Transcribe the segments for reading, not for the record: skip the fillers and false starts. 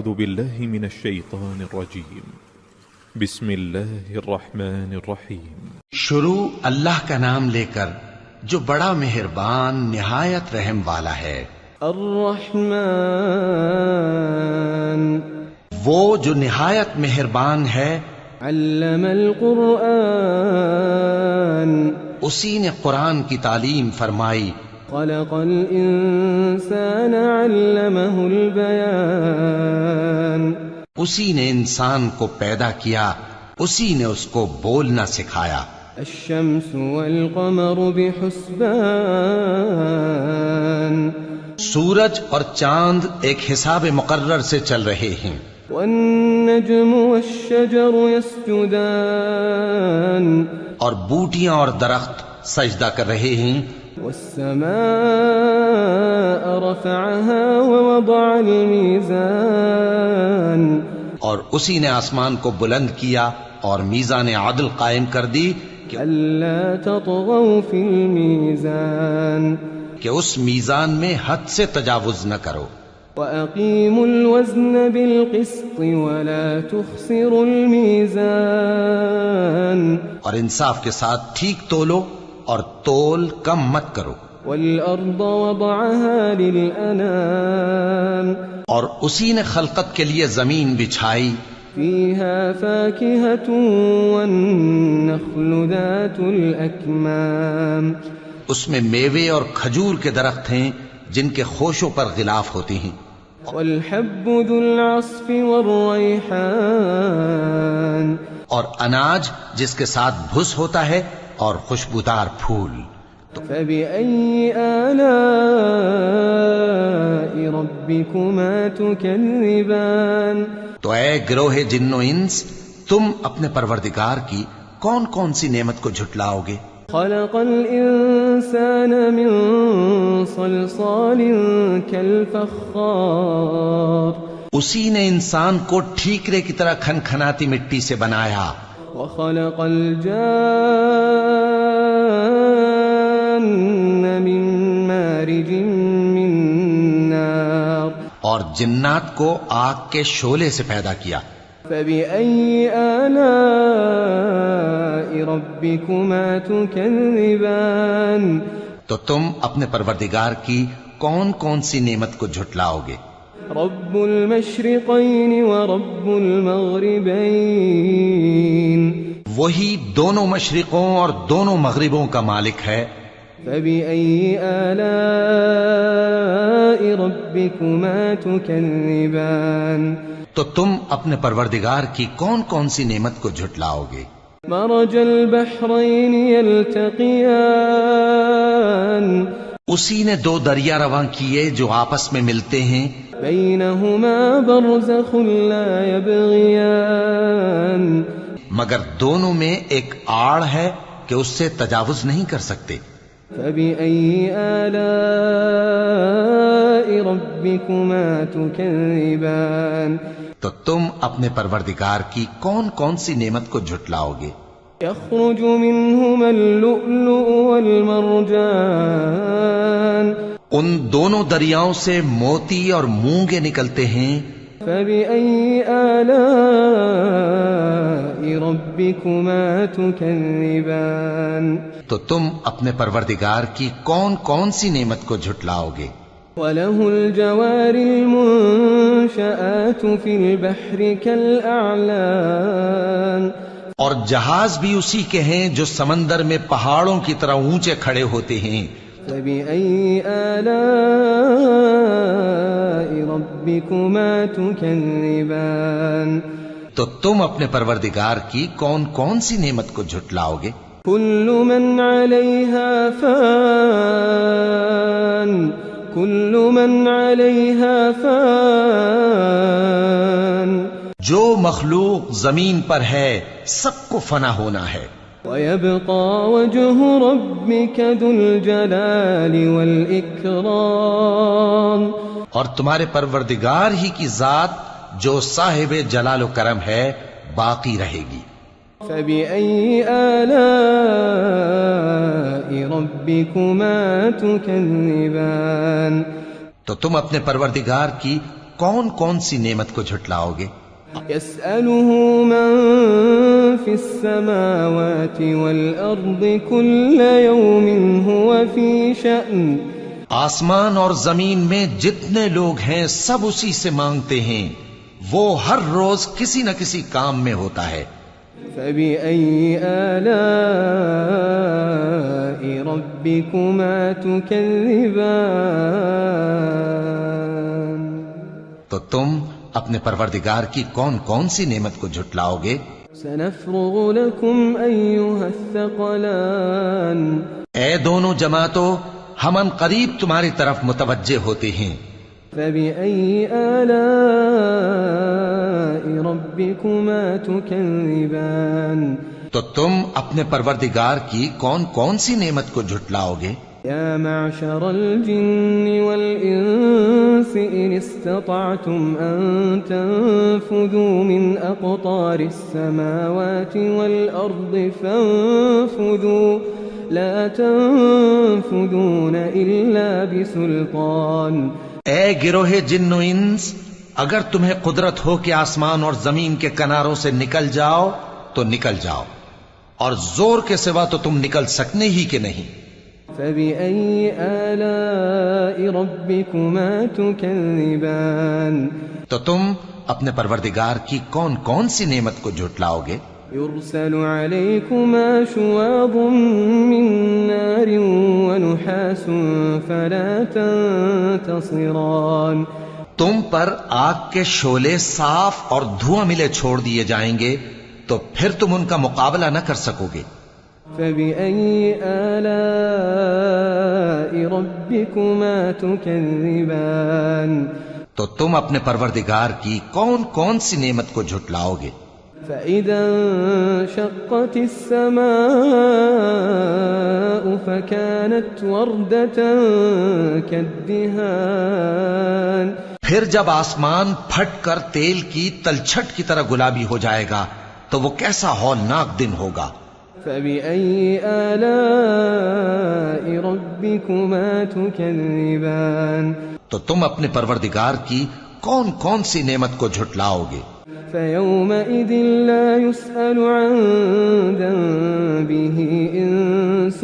أعوذ بالله من الشيطان الرجيم بسم الله الرحمن الرحيم شروع اللہ کا نام لے کر جو بڑا مہربان نہایت رحم والا ہے۔ الرحمن وہ جو نہایت مہربان ہے۔ علم القرآن اسی نے قرآن کی تعلیم فرمائی۔ خلق الانسان علمہ البیان اسی نے انسان کو پیدا کیا، اسی نے اس کو بولنا سکھایا۔ الشمس والقمر بحسبان سورج اور چاند ایک حساب مقرر سے چل رہے ہیں۔ والنجم والشجر يسجدان اور بوٹیاں اور درخت سجدہ کر رہے ہیں۔ والسماء رفعها ووضع الميزان اور اسی نے آسمان کو بلند کیا اور میزان عدل قائم کر دی ألا تطغوا في الميزان کہ اس میزان میں حد سے تجاوز نہ کرو۔ وأقيموا الوزن بالقسط ولا تخسروا الميزان اور انصاف کے ساتھ ٹھیک تولو اور تول کم مت کرو۔ والأرض وضعها للأنام اور اسی نے خلقت کے لیے زمین بچھائی۔ فيها فاكهة والنخل ذات الأكمام اس میں میوے اور کھجور کے درخت ہیں جن کے خوشوں پر غلاف ہوتے ہیں۔ والحب ذو العصف والريحان اور اناج جس کے ساتھ بھس ہوتا ہے اور خوشبودار پھول۔ فبأي آلاء ربكما تكذبان تو اے گروہ جن و انس، تم اپنے پروردگار کی کون کون سی نعمت کو جھٹلاؤ گے؟ خلق الإنسان من صلصال كالفخار اسی نے انسان کو ٹھیکرے کی طرح کھنکھناتی مٹی سے بنایا۔ وخلق الجان من مارج من نار اور جنات کو آگ کے شعلے سے پیدا کیا۔ فبأي آلاء ربكما تكذبان تو تم اپنے پروردگار کی کون کون سی نعمت کو جھٹلاؤ گے؟ رب المشرقين ورب المغربين وہی دونوں مشرقوں اور دونوں مغربوں کا مالک ہے۔ فبأي آلاء ربكما تكذبان تو تم اپنے پروردگار کی کون کون سی نعمت کو جھٹلاؤ گے؟ مرج البحرين يلتقيان اسی نے دو دریا رواں کیے جو آپس میں ملتے ہیں۔ بينهما برزخ لا يبغيان مگر دونوں میں ایک آڑ ہے کہ اس سے تجاوز نہیں کر سکتے۔ فبأي آلاء ربكما تكذبان تو تم اپنے پروردگار کی کون کون سی نعمت کو جھٹلاؤ گے؟ يخرج منهما اللؤلؤ والمرجان ان دونوں دریاؤں سے موتی اور مونگے نکلتے ہیں۔ فبأي آلاء ربكما تكذبان تو تم اپنے پروردگار کی کون کون سی نعمت کو جھٹلاؤ گے؟ وله الجوار المنشآت في البحر كالأعلام اور جہاز بھی اسی کے ہیں جو سمندر میں پہاڑوں کی طرح اونچے کھڑے ہوتے ہیں۔ فبأي آلاء ربكما تكذبان تو تم اپنے پروردگار کی کون کون سی نعمت کو جھٹلاؤ گے؟ كل من عليها فان كل من عليها فان جو مخلوق زمین پر ہے سب کو فنا ہونا ہے۔ ويبقى وجه ربك ذو الجلال والإكرام اور تمہارے پروردگار ہی کی ذات جو صاحب جلال و کرم ہے باقی رہے گی۔ فبأي آلاء ربكما تكذبان تو تم اپنے پروردگار کی کون کون سی نعمت کو جھٹلاؤ گے؟ يسأله من في السماوات والأرض كل يوم هو في شأن. آسمان اور زمین میں جتنے لوگ ہیں سب اسی سے مانگتے ہیں، وہ ہر روز کسی نہ کسی کام میں ہوتا ہے۔ فبأي آلاء ربكما تكذبان. تو تم اپنے پروردگار کی کون کون سی نعمت کو جھٹلاؤ گے؟ سنفرغ لكم أيها الثقلان. اے دونوں جماعتوں، ہم ان قریب تمہاری طرف متوجہ ہوتے ہیں۔ فبأي آلاء ربكما تكذبان. تو تم اپنے پروردگار کی کون کون سی نعمت کو جھٹلاؤ گے؟ يا معشر الجن والإنس إن استطعتم أن تنفذوا من أقطار السماوات والأرض فانفذوا لا تنفذون إلا بسلطان. اے گروہ جن و انس، اگر تمہیں قدرت ہو کہ آسمان اور زمین کے کناروں سے نکل جاؤ تو نکل جاؤ، اور زور کے سوا تو تم نکل سکنے ہی کہ نہیں۔ فبأي آلاء ربكما تكذبان. تو تم اپنے پروردگار کی کون کون سی نعمت کو جھٹلاؤ گے؟ يرسل عليكما شواظ من نار ونحاس فلا تنتصران. تم پر آگ کے شعلے صاف اور دھواں ملے چھوڑ دیے جائیں گے تو پھر تم ان کا مقابلہ نہ کر سکو گے۔ فبأي آلاء ربكما تكذبان. تو تم اپنے پروردگار کی کون کون سی نعمت کو جھٹلاؤ گے؟ فإذا انشقت السماء فكانت وردة كالدهان. پھر جب آسمان پھٹ کر تیل کی تلچھٹ کی طرح گلابی ہو جائے گا تو وہ کیسا ہولناک دن ہوگا۔ فبأي آلاء ربكما تكذبان. تو تم اپنے پروردگار کی کون کون سی نعمت کو جھٹلاؤ گے؟ فيومئذ لا يسأل عن ذنبه إنس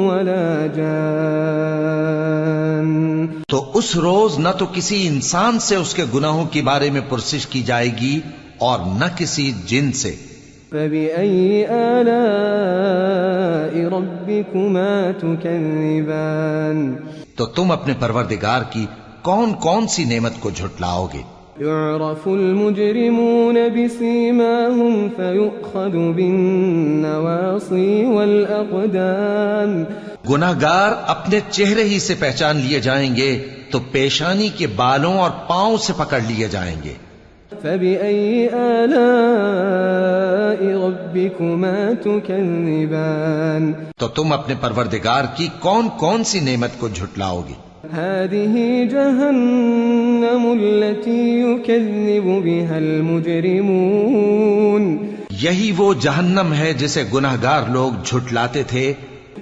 ولا جان. تو اس روز نہ تو کسی انسان سے اس کے گناہوں کے بارے میں پرسش کی جائے گی اور نہ کسی جن سے۔ فبأي آلاء ربكما تكذبان. تو تم اپنے پروردگار کی کون کون سی نعمت کو جھٹلاؤ گے؟ يعرف المجرمون بسيماهم فيؤخذ بالنواصي والأقدام. گناہگار اپنے چہرے ہی سے پہچان لیے جائیں گے تو پیشانی کے بالوں اور پاؤں سے پکڑ لیے جائیں گے۔ فبأي آلاء ربكما تكذبان. تو تم اپنے پروردگار کی کون کون سی نعمت کو جھٹلاؤ گے؟ هذه جهنم التي يكذب بها المجرمون. یہی وہ جہنم ہے جسے گناہگار لوگ جھٹلاتے تھے۔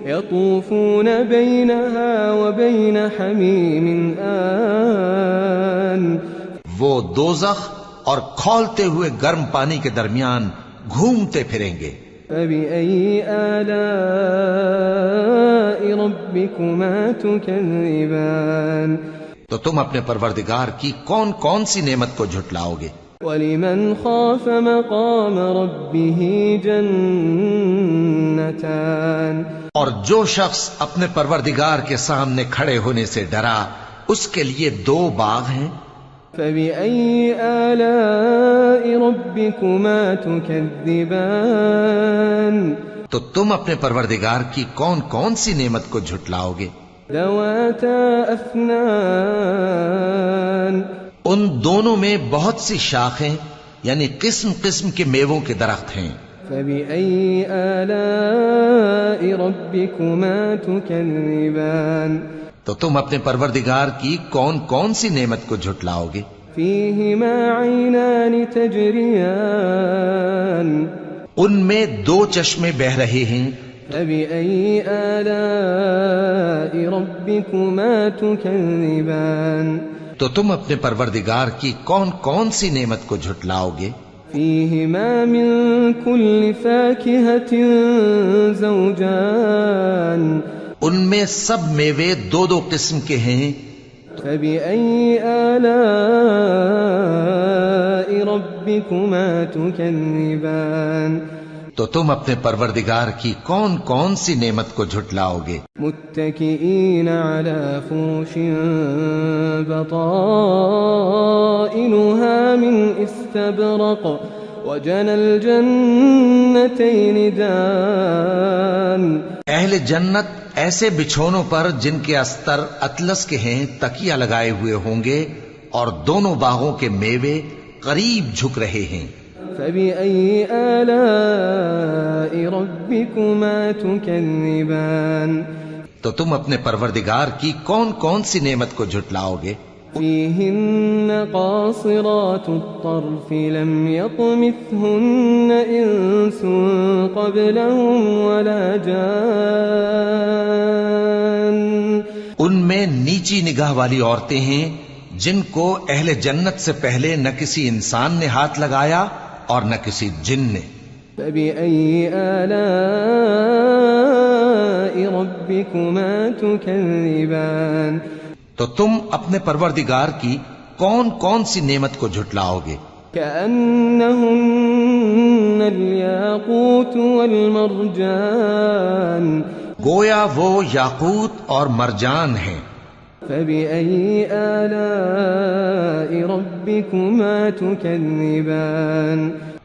يطوفون بينها وبين حميم آن. وہ دوزخ اور کھولتے ہوئے گرم پانی کے درمیان گھومتے پھریں گے۔ فبأي آلاء ربكما تكذبان. تو تم اپنے پروردگار کی کون کون سی نعمت کو جھٹلاؤ گے؟ ولمن خاف مقام ربه جنتان. اور جو شخص اپنے پروردگار کے سامنے کھڑے ہونے سے ڈرا اس کے لیے 2 باغ ہیں۔ فبأي آلاء ربكما تكذبان. تو تم اپنے پروردگار کی کون کون سی نعمت کو جھٹلاؤ گے؟ ذواتا أفنان. ان دونوں میں بہت سی شاخیں یعنی قسم قسم کے میووں کے درخت ہیں۔ فبأي آلاء ربكما تكذبان. تو تم اپنے پروردگار کی کون کون سی نعمت کو جھٹلاؤ گے؟ فيهما عينان تجريان. ان میں 2 چشمے بہ رہے ہیں۔ فبأي آلاء ربكما تكذبان. تو تم اپنے پروردگار کی کون کون سی نعمت کو جھٹلاؤ گے؟ فيهما من كل فاكهة زوجان ان میں سب میوے دو دو قسم کے ہیں، فبأي آلاء ربكما تكذبان تو تم اپنے پروردگار کی کون کون سی نعمت کو جھٹلاؤ گے؟ متكئين على فرش بطائنها من استبرق وجنى الجنتين دان اہل جنت ایسے بچھونوں پر جن کے استر اطلس کے ہیں تکیہ لگائے ہوئے ہوں گے، اور دونوں باغوں کے میوے قریب جھک رہے ہیں۔ فبأي آلاء ربكما تكذبان تو تم اپنے پروردگار کی کون کون سی نعمت کو جھٹلاؤ گے؟ فيهن قاصرات الطرف لم يطمثهن إنس قبلهم ولا جان ان میں نیچی نگاہ والی عورتیں ہیں جن کو اہل جنت سے پہلے نہ کسی انسان نے ہاتھ لگایا اور نہ کسی جن نے۔ فبأي آلاء ربكما تكذبان تو تم اپنے پروردگار کی کون کون سی نعمت کو جھٹلاؤ گے؟ كأنهن الياقوت والمرجان گویا وہ یاقوت اور مرجان ہیں۔ فبأي آلاء ربكما تكذبان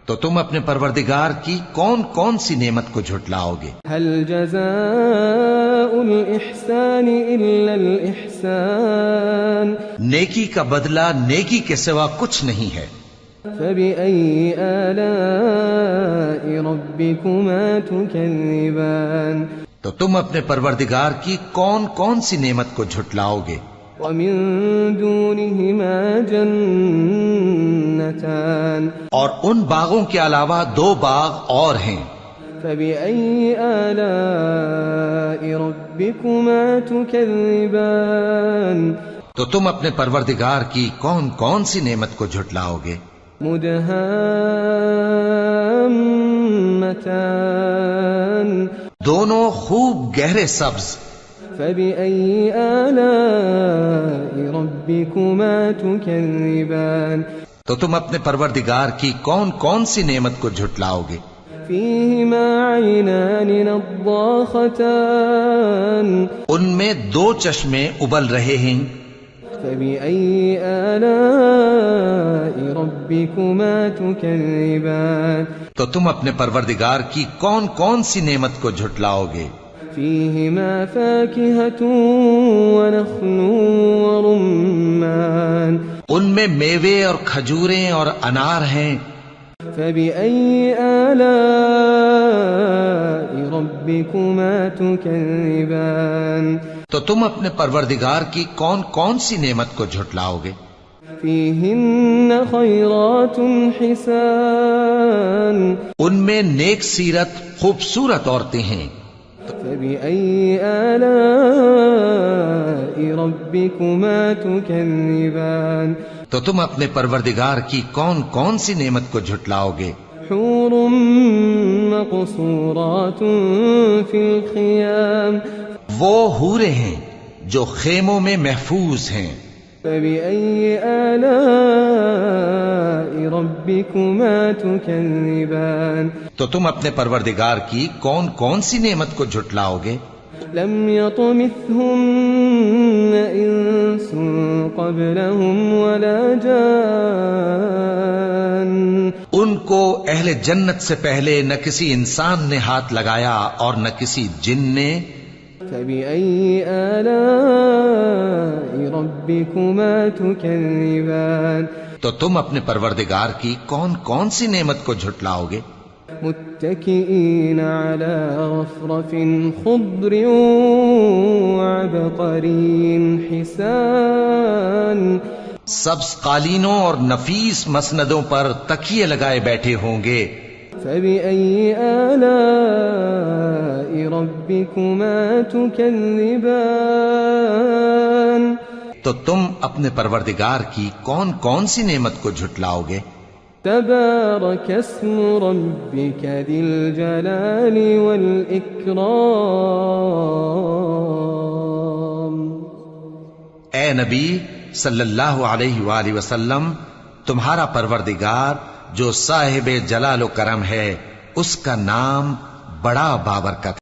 تو تم اپنے پروردگار کی کون کون سی نعمت کو جھٹلاؤ گے؟ هل جزاء الإحسان إلا الإحسان نیکی کا بدلہ نیکی کے سوا کچھ نہیں ہے۔ فبأي آلاء ربكما تكذبان تو تم اپنے پروردگار کی کون کون سی نعمت کو جھٹلاؤ گے؟ ومن دونهما جنتان اور ان باغوں کے علاوہ دو باغ اور ہیں۔ فبأي آلاء ربكما تكذبان تو تم اپنے پروردگار کی کون کون سی نعمت کو جھٹلاؤ گے؟ مدهامتان دونوں خوب گہرے سبز۔ فبأي آلاء ربكما تكذبان تو تم اپنے پروردگار کی کون کون سی نعمت کو جھٹلاؤ گے؟ فيهما عينان نضاختان ان میں دو چشمے ابل رہے ہیں۔ فبأي آلاء ربكما تكذبان تو تم اپنے پروردگار کی کون کون سی نعمت کو جھٹلاؤ گے؟ فيهما فاكهة ونخل ورمان ان میں میوے اور کھجوریں اور انار ہیں۔ فبأي آلاء ربكما تكذبان تو تم اپنے پروردگار کی کون کون سی نعمت کو جھٹلاؤ گے؟ فيهن خيرات حسان ان میں نیک سیرت خوبصورت عورتیں ہیں۔ فبأي آلاء ربكما تكذبان تو تم اپنے پروردگار کی کون کون سی نعمت کو جھٹلاؤ گے؟ حور مقصورات في الخيام وہ حوریں ہیں جو خیموں میں محفوظ ہیں۔ فبأي آلاء ربكما تكذبان تو تم اپنے پروردگار کی کون کون سی نعمت کو جھٹلاؤ گے؟ لم يطمثهن إنس قبلهم ولا جان ان کو اہل جنت سے پہلے نہ کسی انسان نے ہاتھ لگایا اور نہ کسی جن نے۔ فبأي آلاء ربكما تكذبان تو تم اپنے پروردگار کی کون کون سی نعمت کو جھٹلاؤ گے؟ متكئين على رفرف خضر وعبقري حسان سبز قالینوں اور نفیس مسندوں پر تکیے لگائے بیٹھے ہوں گے۔ فبأي آلاء ربكما تكذبان تو تم اپنے پروردگار کی کون کون سی نعمت کو جھٹلاؤ گے؟ تبارك اسم ربك ذي الجلال والإكرام. اے نبی صلی اللہ علیہ وآلہ وسلم، تمہارا پروردگار جو صاحب جلال و کرم ہے، اس کا نام بڑا بابرکت